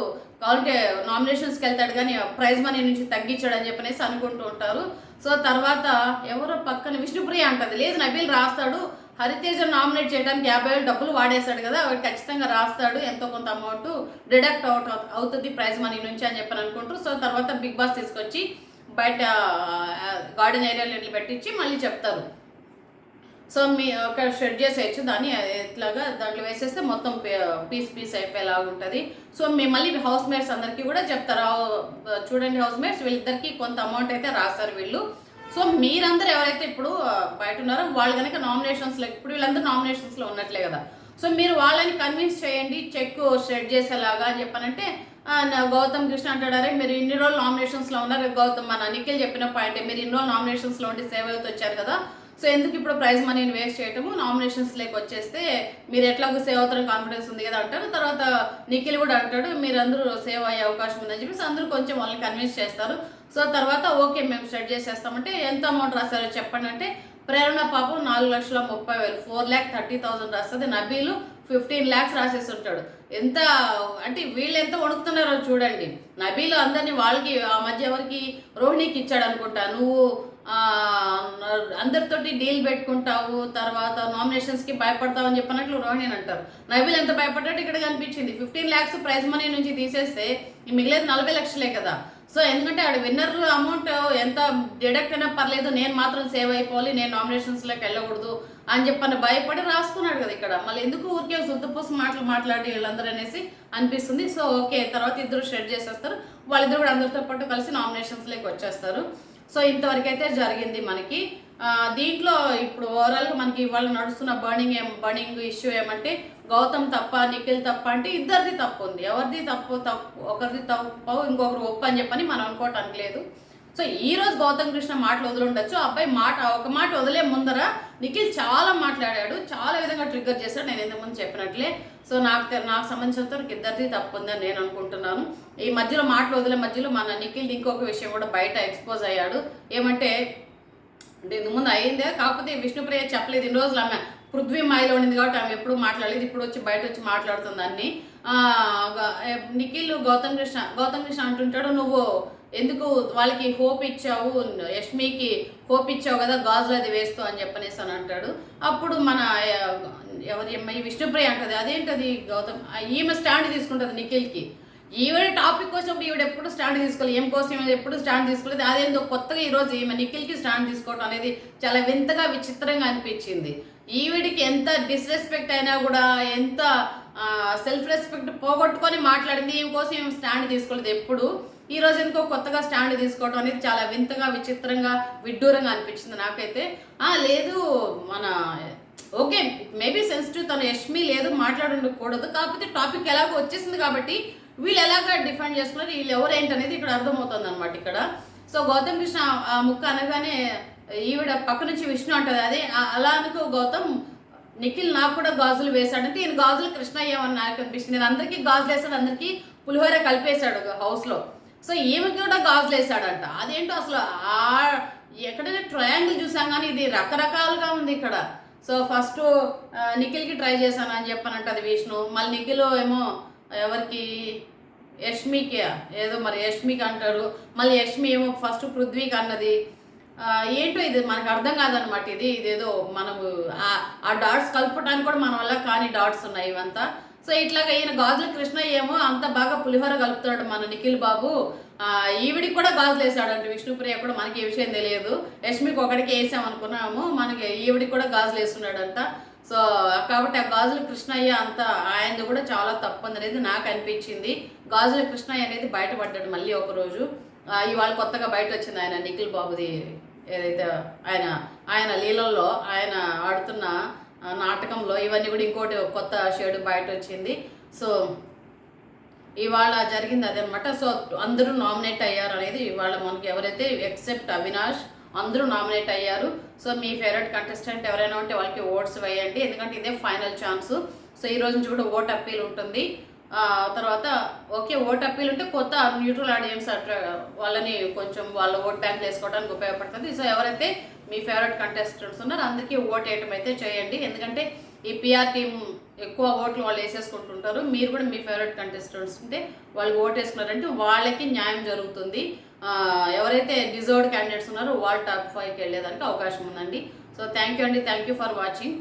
కావాలంటే నామినేషన్స్కి వెళ్తాడు కానీ ప్రైజ్ మనీ నుంచి తగ్గించాడు అని చెప్పనేసి అనుకుంటూ ఉంటారు. సో తర్వాత ఎవరో పక్కన విష్ణుప్రియ అంటది, లేదు నబీల్ రాస్తాడు, హరితేజ నామినేట్ చేయడానికి 50,000 డబ్బులు వాడేస్తాడు కదా, వాడు ఖచ్చితంగా రాస్తాడు, ఎంతో కొంత అమౌంట్ డిడక్ట్ అవుతుంది ప్రైజ్ మనీ నుంచి అని చెప్పని అనుకుంటారు. సో తర్వాత బిగ్ బాస్ తీసుకొచ్చి బయట గార్డెన్ ఏరియాలో ఇట్లా పెట్టించి మళ్ళీ చెప్తారు, సో మీ ఒక షెడ్ చేసేయచ్చు దాన్ని ఇట్లాగా దాంట్లో వేసేస్తే మొత్తం పీస్ అయిపోయేలాగా ఉంటుంది. సో మేము మళ్ళీ హౌస్ మేట్స్ అందరికీ కూడా చెప్తారు, చూడండి హౌస్ మేట్స్ వీళ్ళిద్దరికి కొంత అమౌంట్ అయితే రాస్తారు వీళ్ళు. సో మీరందరూ ఎవరైతే ఇప్పుడు బయట ఉన్నారో వాళ్ళు కనుక నామినేషన్స్లో, ఇప్పుడు వీళ్ళందరూ నామినేషన్స్లో ఉన్నట్లే కదా, సో మీరు వాళ్ళని కన్విన్స్ చేయండి చెక్ షెడ్ చేసేలాగా అని చెప్పానంటే గౌతమ్ కృష్ణ అంటాడు, అరే మీరు ఇన్ని రోజులు నామినేషన్స్లో ఉన్నారు, గౌతమ్ మన నిఖిల్ చెప్పిన పాయింటే, మీరు ఇన్ని రోజులు నామినేషన్స్లో ఉండి సేవ్ అవుతూ వచ్చారు కదా, సో ఎందుకు ఇప్పుడు ప్రైజ్ మనీని వేస్ట్ చేయటము, నామినేషన్స్లోకి వచ్చేస్తే మీరు ఎట్లాగో సేవ్ అవుతారని కాన్ఫిడెన్స్ ఉంది కదా అంటారు. తర్వాత నిఖిల్ కూడా అంటాడు మీరందరూ సేవ్ అయ్యే అవకాశం ఉందని చెప్పేసి అందరూ కొంచెం వాళ్ళని కన్విన్స్ చేస్తారు. సో తర్వాత ఓకే మేము స్టార్ట్ చేసేస్తామంటే ఎంత అమౌంట్ రాస్తారో చెప్పండి అంటే ప్రేరణ పాపం 4,30,000 4,30,000 రాస్తుంది, నబీలు 15 lakhs రాసేసి ఉంటాడు. ఎంత అంటే వీళ్ళు ఎంత వణుకుతున్నారో చూడండి. నబీలు అందరినీ వాళ్ళకి ఆ మధ్య ఎవరికి రోహిణికి ఇచ్చాడు అనుకుంటా, నువ్వు అందరితోటి డీల్ పెట్టుకుంటావు తర్వాత నామినేషన్స్కి భయపడతావు అని చెప్పినట్లు రోహిణి అంటారు. నబీల్ ఎంత భయపడ్డాడు ఇక్కడ కనిపించింది. 15 lakhs ప్రైజ్ మనీ నుంచి తీసేస్తే మిగిలేదు 40 లక్షలే కదా. సో ఎందుకంటే ఆడ విన్నర్ అమౌంట్ ఎంత డిడక్ట్ అయినా పర్లేదు, నేను మాత్రం సేవ్ అయిపోవాలి, నేను నామినేషన్స్లోకి వెళ్ళకూడదు అని చెప్పని భయపడి రాసుకున్నాడు కదా ఇక్కడ. మళ్ళీ ఎందుకు ఊరికే శుద్ధపోసం మాట్లాడి వీళ్ళందరూ అనేసి అనిపిస్తుంది. సో ఓకే తర్వాత ఇద్దరు షెడ్ చేసేస్తారు, వాళ్ళిద్దరు కూడా అందరితో పాటు కలిసి నామినేషన్స్లోకి వచ్చేస్తారు. సో ఇంతవరకు అయితే జరిగింది మనకి. దీంట్లో ఇప్పుడు ఓవరాల్గా మనకి ఇవాళ నడుస్తున్న బర్నింగ్ ఇష్యూ ఏమంటే గౌతమ్ తప్ప నిఖిల్ తప్ప అంటే ఇద్దరిది తప్పు ఉంది. ఎవరిది తప్పు ఒకరిది తప్పు ఇంకొకరు ఒప్పు అని చెప్పని మనం అనుకోవటానికి లేదు. సో ఈ రోజు గౌతమ్ కృష్ణ మాటలు వదిలిండొచ్చు. అబ్బాయి ఒక మాట వదిలే ముందర నిఖిల్ చాలా మాట్లాడాడు, చాలా విధంగా ట్రిగ్గర్ చేశాడు. నేను ఇంతకుముందు చెప్పినట్లే. సో నాకు సంబంధించినంత వరకు ఇద్దరిది తప్పు ఉందని నేను అనుకుంటున్నాను. ఈ మధ్యలో మాటలు వదిలే మధ్యలో మన నిఖిల్ ఇంకొక విషయం కూడా బయట ఎక్స్పోజ్ అయ్యాడు. ఏమంటే ఇంతకు ముందు అయిందే, కాకపోతే విష్ణుప్రియ చెప్పలేదు. ఇన్ని రోజులు ఆమె పృథ్వీ మాయలో ఉండింది కాబట్టి ఆమె ఎప్పుడు మాట్లాడలేదు. ఇప్పుడు వచ్చి బయట వచ్చి మాట్లాడుతుంది అన్ని. నిఖిల్ గౌతమ్ కృష్ణ అంటుంటాడు, నువ్వు ఎందుకు వాళ్ళకి హోప్ ఇచ్చావు, యష్మికి హోప్ ఇచ్చావు కదా గాజులు అది వేస్తూ అని చెప్పనేసి అని అంటాడు. అప్పుడు మన ఎవరి అమ్మాయి విష్ణుప్రియ అంటది, అదేంటది గౌతమ్ ఈమె స్టాండ్ తీసుకుంటుంది నిఖిల్కి. ఈవిడ టాపిక్ కోసం ఈవిడ ఎప్పుడు స్టాండ్ తీసుకోలేదు, ఏం కోసం ఈమె ఎప్పుడు స్టాండ్ తీసుకోలేదు. అదేందో కొత్తగా ఈరోజు ఈమె నిఖిల్కి స్టాండ్ తీసుకోవడం అనేది చాలా వింతగా విచిత్రంగా అనిపించింది. ఈవిడికి ఎంత డిస్రెస్పెక్ట్ అయినా కూడా, ఎంత సెల్ఫ్ రెస్పెక్ట్ పోగొట్టుకొని మాట్లాడింది, ఈమె కోసం ఈమె స్టాండ్ తీసుకోలేదు ఎప్పుడు. ఈ రోజు ఎందుకో కొత్తగా స్టాండ్ తీసుకోవడం అనేది చాలా వింతగా విచిత్రంగా విడ్డూరంగా అనిపించింది నాకైతే. లేదు మన ఓకే మేబీ సెన్సిటివ్, తను యష్మి లేదు మాట్లాడకూడదు, కాకపోతే టాపిక్ ఎలాగో వచ్చేసింది కాబట్టి వీళ్ళు ఎలాగ డిఫెండ్ చేసుకున్నారు, వీళ్ళు ఎవరేంటి అనేది ఇక్కడ అర్థమవుతుంది అనమాట ఇక్కడ. సో గౌతమ్ కృష్ణ ఆ ముక్క అనగానే ఈవిడ పక్క నుంచి విష్ణు అంటది, అదే అలా అనుకో గౌతమ్ నిఖిల్ నాకు కూడా గాజులు వేశాడంటే ఈయన గాజులు కృష్ణ అయ్యామని నాకు అనిపిస్తుంది. నేను అందరికీ గాజులు వేసాడు, అందరికీ పులిహోర కలిపేశాడు హౌస్లో. సో ఈమెకి కూడా గాజులు వేసాడంట. అదేంటో అసలు ఎక్కడైనా ట్రయాంగిల్ చూసాం కానీ ఇది రకరకాలుగా ఉంది ఇక్కడ. సో ఫస్ట్ నిఖిల్కి ట్రై చేశాను అని చెప్పానంట అది విష్ణు. మళ్ళీ నిఖిల్ ఏమో ఎవరికి యష్మికి ఏదో మరి యష్మికి అంటారు, మళ్ళీ యష్మి ఏమో ఫస్ట్ పృథ్వీకి అన్నది. ఏంటో ఇది మనకు అర్థం కాదనమాట. ఇదేదో మనము ఆ డాట్స్ కలపడానికి కూడా మన వల్ల కానీ డాట్స్ ఉన్నాయి ఇవంతా. సో ఇట్లాగా ఈయన గాజులు కృష్ణ ఏమో అంత బాగా పులిహోర కలుపుతాడు మన నిఖిల్ బాబు, ఈవిడికి కూడా గాజులు వేసాడంటే విష్ణుప్రియ కూడా. మనకి ఏ విషయం తెలియదు, యష్మికి ఒకటికి వేసామనుకున్నాము, మనకి ఈవిడికి కూడా గాజులు వేస్తున్నాడంట. సో కాబట్టి ఆ గాజుల కృష్ణయ్య అంతా ఆయనది కూడా చాలా తప్పు అనేది నాకు అనిపించింది. గాజుల కృష్ణయ్య అనేది బయటపడ్డాడు మళ్ళీ ఒకరోజు. ఇవాళ కొత్తగా బయట వచ్చింది ఆయన నిఖిల్ బాబుది ఏదైతే ఆయన లీలల్లో ఆయన ఆడుతున్న నాటకంలో ఇవన్నీ కూడా ఇంకోటి కొత్త షేడ్ బయట వచ్చింది. సో ఇవాళ జరిగింది అదనమాట. సో అందరూ నామినేట్ అయ్యారు అనేది ఇవాళ మనకి ఎవరైతే ఎక్సెప్ట్ అవినాష్ అందరూ నామినేట్ అయ్యారు. సో మీ ఫేవరెట్ కంటెస్టెంట్ ఎవరైనా ఉంటే వాళ్ళకి ఓట్స్ వేయండి, ఎందుకంటే ఇదే ఫైనల్ ఛాన్స్. సో ఈ రోజు నుంచి కూడా ఓట్ అప్పీల్ ఉంటుంది. తర్వాత ఓకే ఓట్ అప్పీల్ ఉంటే కొత్త న్యూట్రల్ ఆడియన్స్ వాళ్ళని కొంచెం వాళ్ళ ఓట్ బ్యాంక్ వేసుకోవడానికి ఉపయోగపడుతుంది. సో ఎవరైతే మీ ఫేవరెట్ కంటెస్టెంట్స్ ఉన్నారో అందరికీ ఓట్ వేయటం అయితే చేయండి, ఎందుకంటే ఈ పిఆర్ టీం ఎక్కువ ఓట్లు వాళ్ళు వేసేసుకుంటుంటారు. మీరు కూడా మీ ఫేవరెట్ కంటెస్టెంట్స్ ఉంటే వాళ్ళకి ఓట్ వేసుకున్నారంటే వాళ్ళకి న్యాయం జరుగుతుంది. ఎవరైతే డిజర్వ్డ్ క్యాండిడేట్స్ ఉన్నారో వాళ్ళు టాప్ 5కి వెళ్ళేదానికి అవకాశం ఉందండి. సో థ్యాంక్ యూ అండి, థ్యాంక్ యూ ఫర్ వాచింగ్.